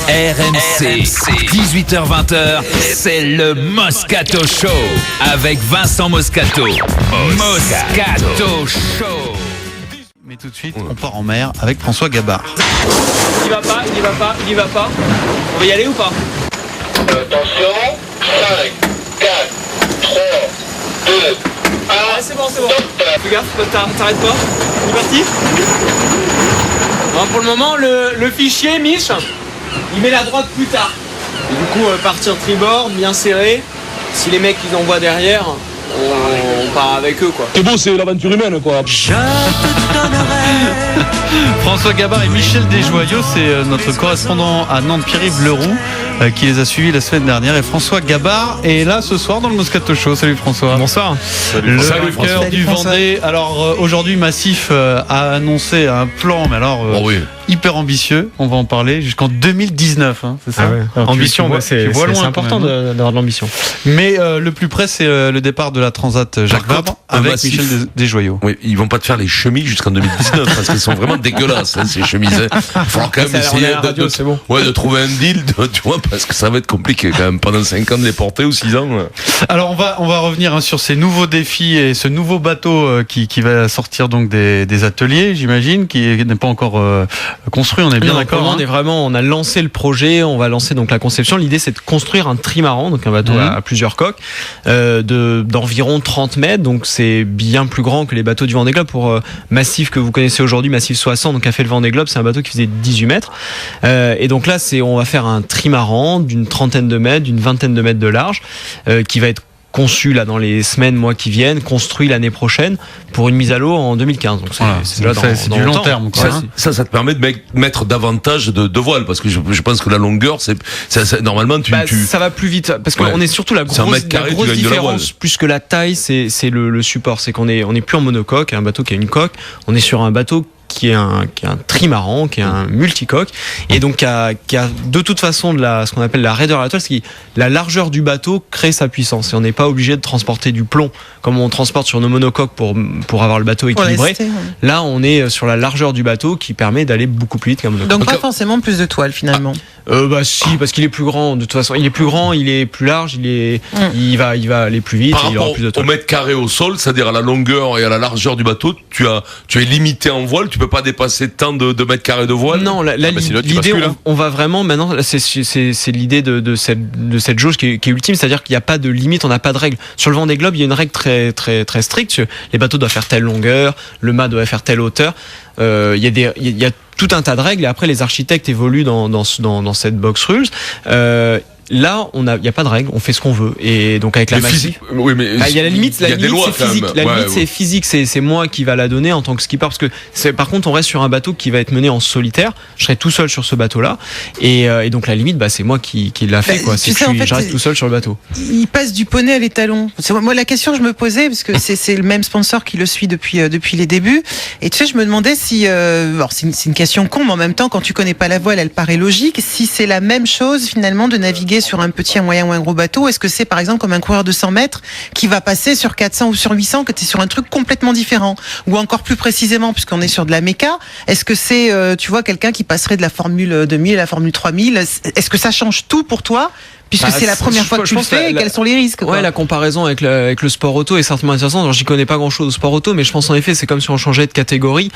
RMC, 18h-20h, c'est le Moscato Show avec Vincent Moscato. Moscato Show. Mais tout de suite, on part en mer avec François Gabard. Il y va pas. On va y aller ou pas? Attention, 5, 4, 3, 2, 1. C'est bon. Fais gaffe, t'arrêtes pas. On est parti. Bon, pour le moment, le fichier, Mich, il met la droite plus tard. Et du coup, partir tribord, bien serré. Si les mecs ils envoient derrière, on part avec eux, quoi. C'est beau, c'est l'aventure humaine, quoi. François Gabard et Michel Desjoyaux, c'est notre correspondant à Nantes, Pierre-Yves Leroux, qui les a suivis la semaine dernière. Et François Gabard est là ce soir dans le Moscato Show. Salut François. Bonsoir. Le vainqueur du Vendée. Alors aujourd'hui, Massif a annoncé un plan, mais alors hyper ambitieux. On va en parler jusqu'en 2019. Hein, c'est ça. Alors, ambition, c'est important d'avoir de l'ambition. Mais le plus près, c'est le départ de la Transat Jacques Vabre avec Massif, Michel Desjoyaux. Oui, ils vont pas te faire les chemises jusqu'en 2019 parce qu'elles sont vraiment dégueulasses, hein, ces chemises. Il faudra quand même essayer de trouver un deal, tu vois, parce que ça va être compliqué quand même pendant 5 ans de les porter ou 6 ans. Alors on va revenir sur ces nouveaux défis et ce nouveau bateau qui va sortir donc des ateliers, j'imagine, qui n'est pas encore construit. On est bien d'accord. On a lancé le projet, on va lancer donc la conception. L'idée c'est de construire un trimaran, donc un bateau à plusieurs coques, d'environ 30 mètres. Donc c'est bien plus grand que les bateaux du Vendée Globe. Pour Massif que vous connaissez aujourd'hui, Massif 60, donc a fait le Vendée Globe, c'est un bateau qui faisait 18 mètres. Et donc là on va faire un trimaran d'une 30aine de mètres, d'une 20aine de mètres de large, qui va être conçu là dans les semaines, mois qui viennent, construit l'année prochaine pour une mise à l'eau en 2015. Donc c'est du long terme. Quoi, ça te permet de mettre davantage de voiles parce que je pense que la longueur, normalement ça va plus vite parce qu'on est surtout la grosse différence plus que la taille, c'est le support, c'est qu'on est plus en monocoque, un bateau qui a une coque, on est sur un bateau qui est un trimaran, qui est un multicoque, et donc qui a de toute façon ce qu'on appelle la raideur à la toile, c'est que la largeur du bateau crée sa puissance, et on n'est pas obligé de transporter du plomb comme on transporte sur nos monocoques pour avoir le bateau équilibré. Là, on est sur la largeur du bateau qui permet d'aller beaucoup plus vite qu'un monocoque. Donc pas forcément plus de toile finalement. Si, parce qu'il est plus grand. De toute façon, il est plus grand, il est plus large, il va aller plus vite. Par et il aura plus de toile. Au mètre carré au sol, c'est-à-dire à la longueur et à la largeur du bateau, tu es limité en voile. Tu peux pas dépasser tant de mètres carrés de voile. Non, l'idée, on va vraiment maintenant. C'est l'idée de cette jauge qui est ultime, c'est-à-dire qu'il n'y a pas de limite, on n'a pas de règle. Sur le Vendée Globe, il y a une règle très très très stricte. Les bateaux doivent faire telle longueur, le mât doit faire telle hauteur. Il y a tout un tas de règles, et après les architectes évoluent dans cette box rules. Là, il n'y a pas de règle, on fait ce qu'on veut. Et donc avec la Massif, il y a la limite, c'est physique. La limite, c'est physique, c'est moi qui va la donner en tant que skipper, parce que par contre, on reste sur un bateau qui va être mené en solitaire. Je serai tout seul sur ce bateau-là, et donc la limite, c'est moi qui l'a fait, quoi. Je reste tout seul sur le bateau. Il passe du poney à l'étalon. Moi, la question que je me posais, parce que c'est le même sponsor qui le suit depuis les débuts, et tu sais, je me demandais si, c'est une question con, mais en même temps, quand tu connais pas la voile, elle paraît logique. Si c'est la même chose finalement de naviguer sur un petit, un moyen ou un gros bateau, est-ce que c'est par exemple comme un coureur de 100 mètres qui va passer sur 400 ou sur 800, que tu es sur un truc complètement différent? Ou encore plus précisément, puisqu'on est sur de la méca, est-ce que c'est, tu vois, quelqu'un qui passerait de la Formule 2000 à la Formule 3000? Est-ce que ça change tout pour toi? Puisque c'est la première fois que tu le fais, et quels sont les risques, quoi. Ouais, la comparaison avec le sport auto est certainement intéressante. Alors, j'y connais pas grand-chose au sport auto, mais je pense en effet, c'est comme si on changeait de catégorie.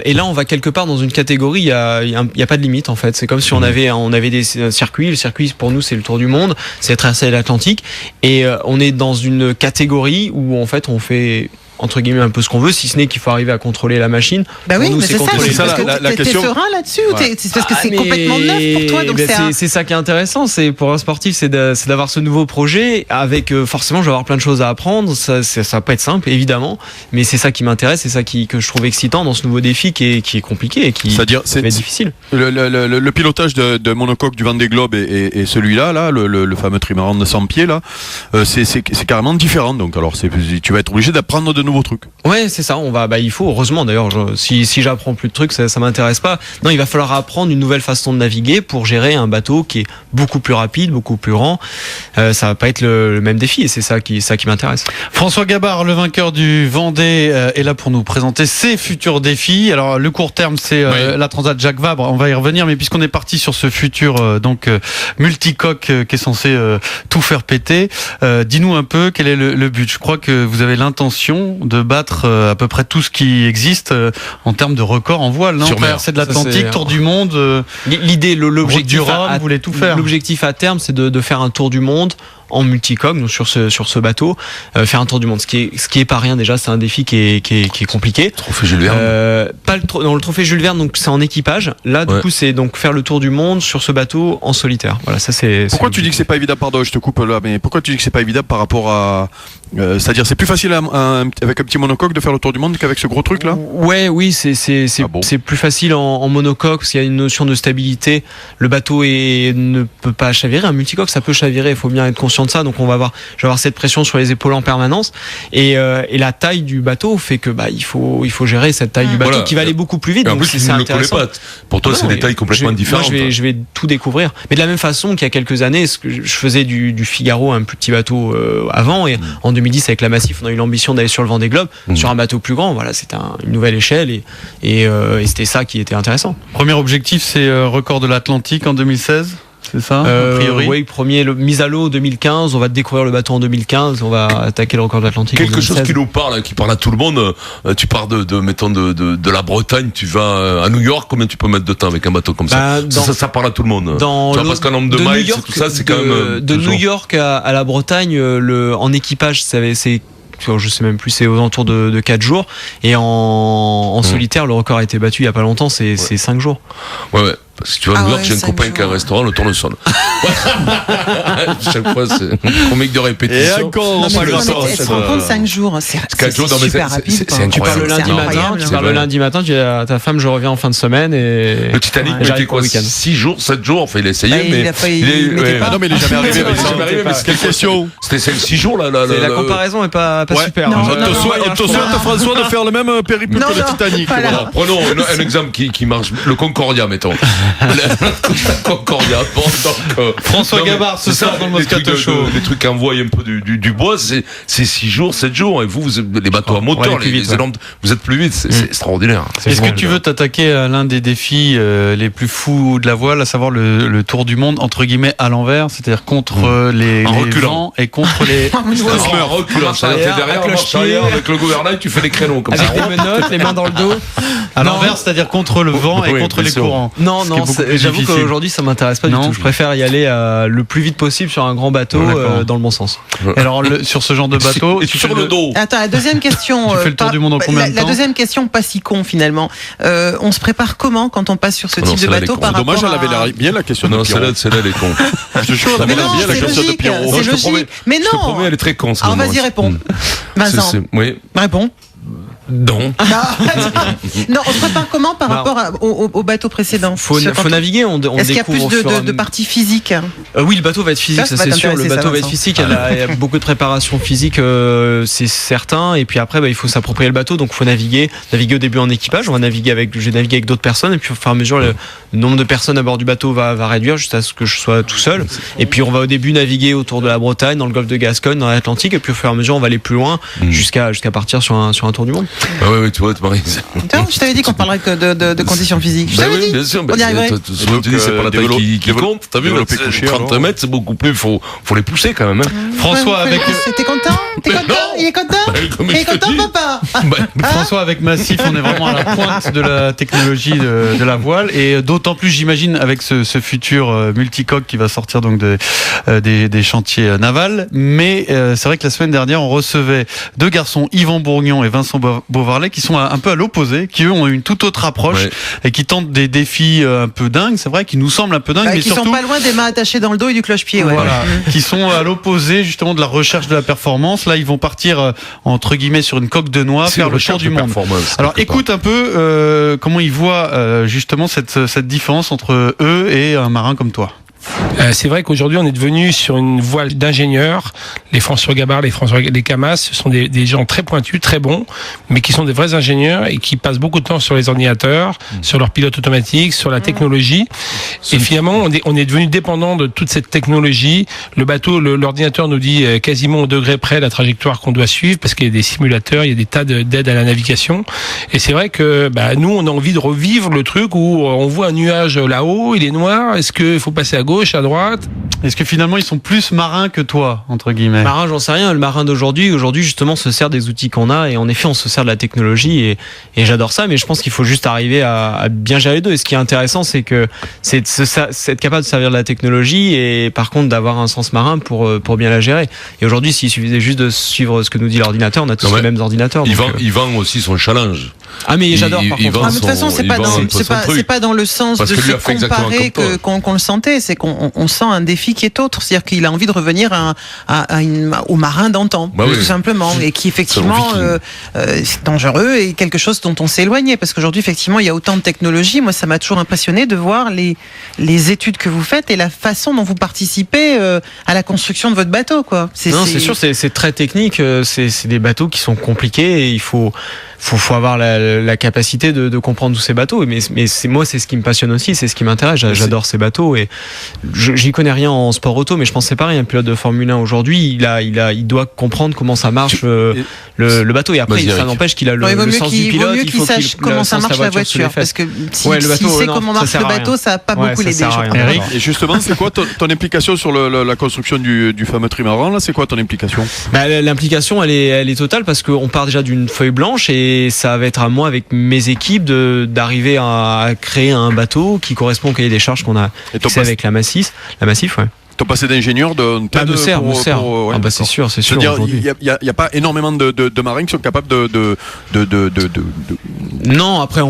Et là, on va quelque part dans une catégorie, il y a pas de limite, en fait. C'est comme si on avait des circuits. Le circuit, pour nous, c'est le tour du monde, c'est traverser l'Atlantique. Et on est dans une catégorie où, en fait, on fait entre guillemets un peu ce qu'on veut, si ce n'est qu'il faut arriver à contrôler la machine. Bah oui, nous, mais c'est ça, la parce que t'es serein là-dessus, ou c'est parce que c'est complètement neuf pour toi, donc c'est ça qui est intéressant, c'est pour un sportif, c'est d'avoir ce nouveau projet avec forcément je vais avoir plein de choses à apprendre, ça va pas être simple évidemment, mais c'est ça qui m'intéresse, c'est ça que je trouve excitant dans ce nouveau défi qui est compliqué et qui va être difficile. Le pilotage de monocoque du Vendée Globe et celui-là, le fameux trimaran de 100 pieds là, c'est carrément différent, donc alors tu vas être obligé d'apprendre de nouveaux trucs. Ouais, c'est ça. Il faut, heureusement d'ailleurs, si j'apprends plus de trucs, ça m'intéresse pas. Non, il va falloir apprendre une nouvelle façon de naviguer pour gérer un bateau qui est beaucoup plus rapide, beaucoup plus grand. Ça va pas être le même défi et c'est ça qui m'intéresse. François Gabard, le vainqueur du Vendée, est là pour nous présenter ses futurs défis. Alors le court terme, c'est la Transat Jacques Vabre. On va y revenir, mais puisqu'on est parti sur ce futur multicoque qui est censé tout faire péter, dis-nous un peu quel est le but. Je crois que vous avez l'intention de battre à peu près tout ce qui existe en termes de records en voile, non? Traversée de l'Atlantique, tour du monde. L'idée, l'objectif du Rhum, vous voulez tout faire. L'objectif à terme, c'est de faire un tour du monde en multicoque, donc sur ce bateau, faire un tour du monde, ce qui est pas rien déjà, c'est un défi qui est compliqué. Trophée Jules Verne. Dans le trophée Jules Verne, donc c'est en équipage. Là, du coup, c'est donc faire le tour du monde sur ce bateau en solitaire. Voilà, ça c'est. Pourquoi tu dis que c'est pas évident? Pardon, je te coupe là, mais pourquoi tu dis que c'est pas évident par rapport à, c'est-à-dire c'est plus facile avec un petit monocoque de faire le tour du monde qu'avec ce gros truc là? Oui, c'est plus facile en monocoque parce qu'il y a une notion de stabilité. Le bateau ne peut pas chavirer. Un multicoque, ça peut chavirer. Il faut bien être conscient de ça, donc je vais avoir cette pression sur les épaules en permanence et la taille du bateau fait que il faut gérer cette taille du bateau qui va aller beaucoup plus vite. Et en plus, tu ne le connais pas. Pour toi, c'est des tailles complètement différentes. Moi, je vais tout découvrir. Mais de la même façon qu'il y a quelques années, je faisais du Figaro, un plus petit bateau avant, et en 2010 avec la Massif, on a eu l'ambition d'aller sur le Vendée Globe sur un bateau plus grand. Voilà, c'était une nouvelle échelle et c'était ça qui était intéressant. Premier objectif, c'est record de l'Atlantique en 2016. C'est ça, a priori? Oui, mise à l'eau 2015, on va découvrir le bateau en 2015, on va attaquer le record de l'Atlantique. Quelque chose qui nous parle, qui parle à tout le monde. Tu pars de la Bretagne, tu vas à New York, combien tu peux mettre de temps avec un bateau comme ça? Ça parle à tout le monde. Tu vois, parce qu'un nombre de miles, tout ça, c'est quand même. De New York à la Bretagne, en équipage, c'est. Je sais même plus, c'est aux alentours de 4 jours. Et en solitaire, le record a été battu il y a pas longtemps, c'est 5 jours. Ouais. Parce que tu vois, à New York, j'ai un copain qui a un restaurant, le tournesol. Chaque fois, c'est un comique de répétition. Et encore, on se rend compte 5 jours, c'est super rapide. Tu parles le lundi matin, tu dis à ta femme, je reviens en fin de semaine. Et le Titanic, mettait quoi, 6 jours, 7 jours, enfin, il a essayé, mais. Non, mais il est jamais arrivé. Quelle question? C'était 5-6 jours, là. La comparaison est pas super. On te souhaite, François, de faire le même périple que le Titanic. Prenons un exemple qui marche, le Concordia, mettons. Concordia. François Gabard, ce soir dans le Moscato Show. Les trucs qui envoient un peu du bois, c'est 6 jours, 7 jours. Et vous les bateaux à moteur, vous êtes plus vite. C'est extraordinaire. Est-ce que tu veux t'attaquer à l'un des défis les plus fous de la voile, à savoir le tour du monde, entre guillemets, à l'envers, c'est-à-dire contre les vents et contre les. En reculant. C'est-à-dire t'es derrière, marche arrière, avec le gouvernail, tu fais les créneaux comme ça. Avec des menottes, les mains dans le dos. À l'envers, c'est-à-dire contre le vent et contre les courants. Non, j'avoue qu'aujourd'hui ça m'intéresse pas du tout. Je préfère y aller le plus vite possible sur un grand bateau dans le bon sens. Alors sur ce genre de bateau, et sur le dos. Attends, la deuxième question. Tu fais le tour du monde en combien de temps? La deuxième question, pas si con finalement. On se prépare comment quand on passe sur ce type de bateau par rapport à... Dommage, elle avait bien la question de Pierrot. Non, celle-là, elle est con. Je te jure, elle avait bien la question de Pierrot. C'est logique. Mais non. Je te promets, elle est très con. Alors vas-y, réponds. Vincent. Oui. Réponds. Non. Non, on se prépare comment par rapport au bateau précédent? Faut naviguer, on découvre. Est-ce qu'il y a plus de parties physiques? Oui, le bateau va être physique, ça c'est sûr. Le bateau va être physique. Il y a beaucoup de préparation physique, c'est certain. Et puis après, il faut s'approprier le bateau. Donc, il faut naviguer au début en équipage. J'ai navigué avec d'autres personnes. Et puis, au fur et à mesure, le nombre de personnes à bord du bateau va réduire jusqu'à ce que je sois tout seul. Et puis, on va au début naviguer autour de la Bretagne, dans le golfe de Gascogne, dans l'Atlantique. Et puis, au fur et à mesure, on va aller plus loin jusqu'à partir sur un tour du monde. Oui, tu vois, Marie. Je t'avais dit qu'on parlerait que de conditions physiques. Je t'avais dit. Bien sûr, on y arriverait. Souvent, tu dis, c'est pas la taille qui compte. T'as vu, 30 mètres, c'est beaucoup plus. Faut les pousser quand même. François, avec. T'es content? Il est content? Il est content, papa? François, avec Massif, on est vraiment à la pointe de la technologie de la voile. Et d'autant plus, j'imagine, avec ce futur multicoque qui va sortir donc des chantiers navals. Mais c'est vrai que la semaine dernière, on recevait 2 garçons, Yvan Bourgnon et Vincent Beauvarlet, qui sont un peu à l'opposé, qui eux ont une toute autre approche et qui tentent des défis un peu dingues, c'est vrai, qui nous semblent un peu dingues, mais qui surtout sont pas loin des mains attachées dans le dos et du cloche-pied. Voilà, qui sont à l'opposé justement de la recherche de la performance. Là, ils vont partir entre guillemets sur une coque de noix, faire le tour du monde. Alors, écoute un peu comment ils voient justement cette différence entre eux et un marin comme toi. C'est vrai qu'aujourd'hui, on est devenu sur une voie d'ingénieurs. Les François Gabard, les Camas, ce sont des gens très pointus, très bons, mais qui sont des vrais ingénieurs et qui passent beaucoup de temps sur les ordinateurs, sur leur pilote automatique, sur la technologie. Et finalement, on est devenu dépendant de toute cette technologie. Le bateau, l'ordinateur nous dit quasiment au degré près la trajectoire qu'on doit suivre, parce qu'il y a des simulateurs, il y a des tas d'aides à la navigation. Et c'est vrai que nous, on a envie de revivre le truc où on voit un nuage là-haut, il est noir. Est-ce qu'il faut passer à gauche, à droite? Est-ce que finalement ils sont plus marins que toi, entre guillemets? Marin, j'en sais rien. Le marin d'aujourd'hui, justement, se sert des outils qu'on a, et en effet, on se sert de la technologie, et j'adore ça. Mais je pense qu'il faut juste arriver à bien gérer les deux. Et ce qui est intéressant, c'est être capable de servir de la technologie, et par contre d'avoir un sens marin pour bien la gérer. Et aujourd'hui, s'il suffisait juste de suivre ce que nous dit l'ordinateur, on a tous les mêmes ordinateurs. Il vend aussi son challenge. Ah, mais j'adore, par contre. De toute façon, c'est pas dans le sens de se comparer qu'on le sentait. C'est qu'on sent un défi qui est autre. C'est-à-dire qu'il a envie de revenir au marin d'antan, tout simplement. Et qui, effectivement, c'est dangereux et quelque chose dont on s'est éloigné. Parce qu'aujourd'hui, effectivement, il y a autant de technologies. Moi, ça m'a toujours impressionné de voir les études que vous faites et la façon dont vous participez à la construction de votre bateau, quoi. C'est sûr, c'est très technique. C'est des bateaux qui sont compliqués, et il faut avoir la capacité de comprendre tous ces bateaux. Mais moi, c'est ce qui me passionne aussi, c'est ce qui m'intéresse. J'adore ces bateaux, et j'y connais rien en sport auto, mais je pense que c'est pareil. Un pilote de Formule 1 aujourd'hui, il doit comprendre comment ça marche le bateau, et après ça n'empêche qu'il a le sens du pilote. Il vaut mieux qu'il sache comment ça marche la voiture, parce que s'il sait comment marche le bateau, ça va pas beaucoup l'aider. Et justement, c'est quoi ton implication sur la construction du fameux trimaran là? C'est quoi ton implication? L'implication, elle est totale, parce qu'on part déjà d'une feuille blanche, et ça va être à moi, avec mes équipes, d'arriver à créer un bateau qui correspond au cahier des charges qu'on a fixé avec la Massif, ouais. Ton passé d'ingénieur me sert. C'est sûr. Il y a pas énormément de marins qui sont capables de Non, après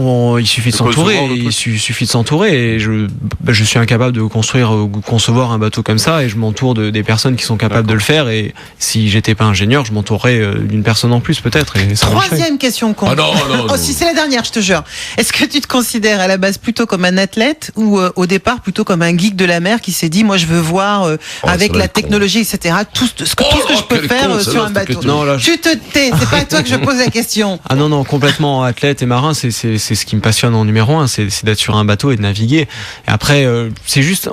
il suffit de s'entourer. Il suffit de s'entourer. Et je suis incapable de construire ou concevoir un bateau comme ça, et je m'entoure des personnes qui sont capables de le faire. Et si j'étais pas ingénieur, je m'entourerais d'une personne en plus, peut-être. Et ça Troisième question con. Non. Si c'est la dernière, je te jure. Est-ce que tu te considères à la base plutôt comme un athlète, ou au départ plutôt comme un geek de la mer qui s'est dit, moi je veux voir avec la technologie, etc. Tout ce que je peux faire sur un bateau. Tu te tais, c'est pas à toi que je pose la question. Ah non, complètement athlète et marin, c'est ce qui me passionne en numéro 1, c'est d'être sur un bateau et de naviguer. Et après, c'est juste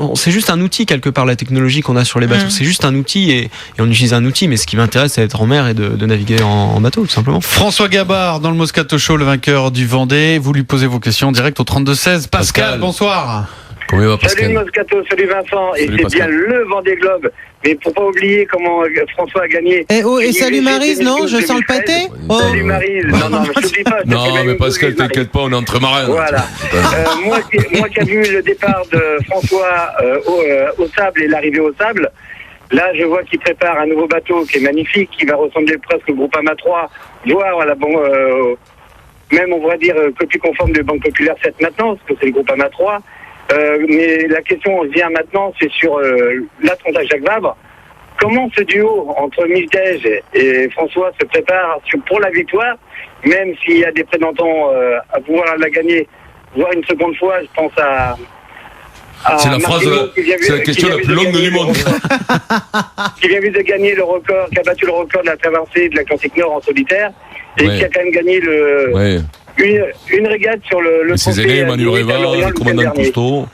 un outil quelque part, la technologie qu'on a sur les bateaux. C'est juste un outil, et on utilise un outil, mais ce qui m'intéresse, c'est d'être en mer et de naviguer en bateau, tout simplement. François Gabard, dans le Moscato Show, le vainqueur du Vendée. Vous lui posez vos questions en direct au 32-16. Pascal, bonsoir. Comment va, Pascal? Salut Moscato, salut Vincent. Et c'est bien le Vendée Globe. Mais pour pas oublier comment François a gagné. Et salut Maryse, non? Je sens le pâté. Salut Maryse. Non, je te dis pas. Non, mais Pascal, t'inquiète pas, on est entre marins. Voilà. Moi qui ai vu le départ de François au sable et l'arrivée au sable, là je vois qu'il prépare un nouveau bateau qui est magnifique, qui va ressembler presque au Groupama 3, voire à la même on va dire copie conforme de Banque Populaire 7 maintenant, parce que c'est le Groupama 3. Mais la question vient maintenant, c'est sur la Transat Jacques Vabre. Comment ce duo entre Mijdej et François se prépare pour la victoire, même s'il y a des prétendants à pouvoir la gagner, voire une seconde fois, je pense à c'est la phrase, c'est la question la plus longue du monde. Qui vient juste de gagner le record, qui a battu le record de la traversée de l'Atlantique Nord en solitaire, et qui a quand même gagné une régate sur le ses aînés, Emmanuel Reva, le commandant Cousteau.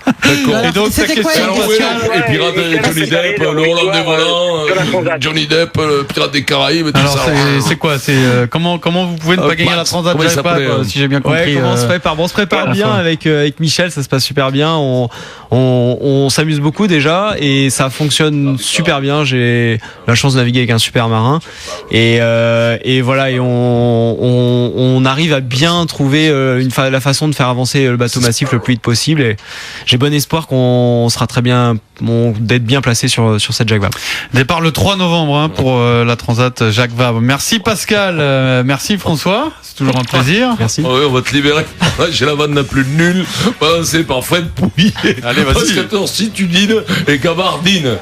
D'accord. Et donc, c'était quoi la question? Et Pirate Johnny Depp, le Hollandais volant, Johnny Depp, le Pirate des Caraïbes, et tout ça. C'est quoi? Comment vous pouvez ne pas gagner la Transat Jacques Vabre, si j'ai bien compris? Comment on se prépare? On se prépare bien avec Michel, ça se passe super bien. On s'amuse beaucoup déjà, et ça fonctionne super bien. J'ai la chance de naviguer avec un super marin, et voilà, et on arrive à bien trouver la façon de faire avancer le bateau massif le plus vite possible, et j'ai bon espoir qu'on sera très bien, d'être bien placé sur cette Jacques Vabre. Départ le 3 novembre pour la Transat Jacques Vabre. Merci Pascal, merci François, c'est toujours un plaisir. Merci. Oui, on va te libérer. J'ai la vanne la plus nulle, balancée par Fred Pouillet. Allez, vas-y. Parce que si tu dînes et Gabardine.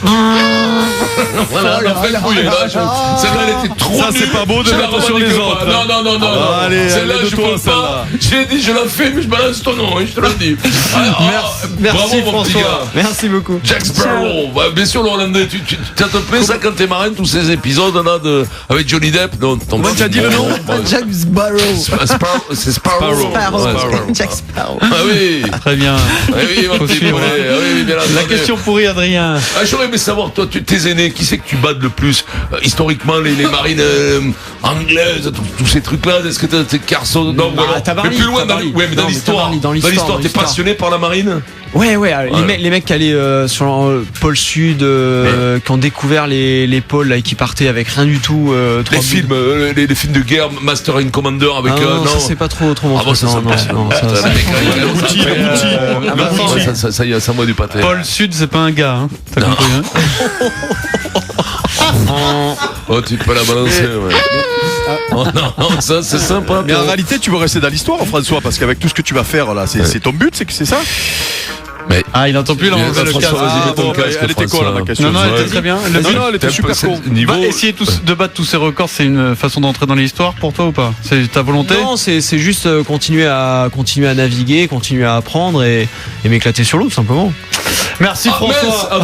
Voilà, on a fait le fouiller, là. Celle-là, elle était trop nulle. Ça, c'est pas beau de mettre sur les autres. Non. Allez, celle-là, je peux pas. J'ai dit, je la fais, mais je balance ton nom, je te le dis. Merci François. Merci beaucoup. Jack Sparrow. Bien sûr, le Hollandais, tu te plaît ça quand t'es marin, tous ces épisodes-là avec Johnny Depp? Non, comment tu as dit le nom? Jack Sparrow. C'est Sparrow. Jack Sparrow. Ah oui. Très bien. Oui, mon petit poulet. Oui, bien la question pourrie, Adrien. J'aurais aimé savoir, toi, tes aînés, qui c'est que tu battes le plus? Historiquement, les marines anglaises, tous ces trucs-là, est-ce que t'es Carson? Non, voilà. Mais plus loin, dans l'histoire. Dans l'histoire, t'es passionné par la marine? Ouais. Les mecs qui allaient sur le pôle sud, qui ont découvert les pôles là, et qui partaient avec rien du tout. Les films de guerre, Master and Commander avec. Non, ça c'est pas trop mon truc. Ça y est, ça moi du pâté. Pôle sud, c'est pas un gars, hein. T'as compris, hein? Oh, tu peux la balancer, ouais. Oh, non, ça c'est sympa. Mais en réalité, tu veux rester dans l'histoire, François, parce qu'avec tout ce que tu vas faire là, c'est ton but, c'est ça? Mais il n'entend plus, là, on va le casque. Elle était quoi, là, ma question? Non, elle était très bien. Non, elle était super con. Essayer de battre tous ces records, c'est une façon d'entrer dans l'histoire pour toi ou pas? C'est ta volonté? Non, c'est juste continuer à naviguer, continuer à apprendre et m'éclater sur l'eau, tout simplement. Merci François.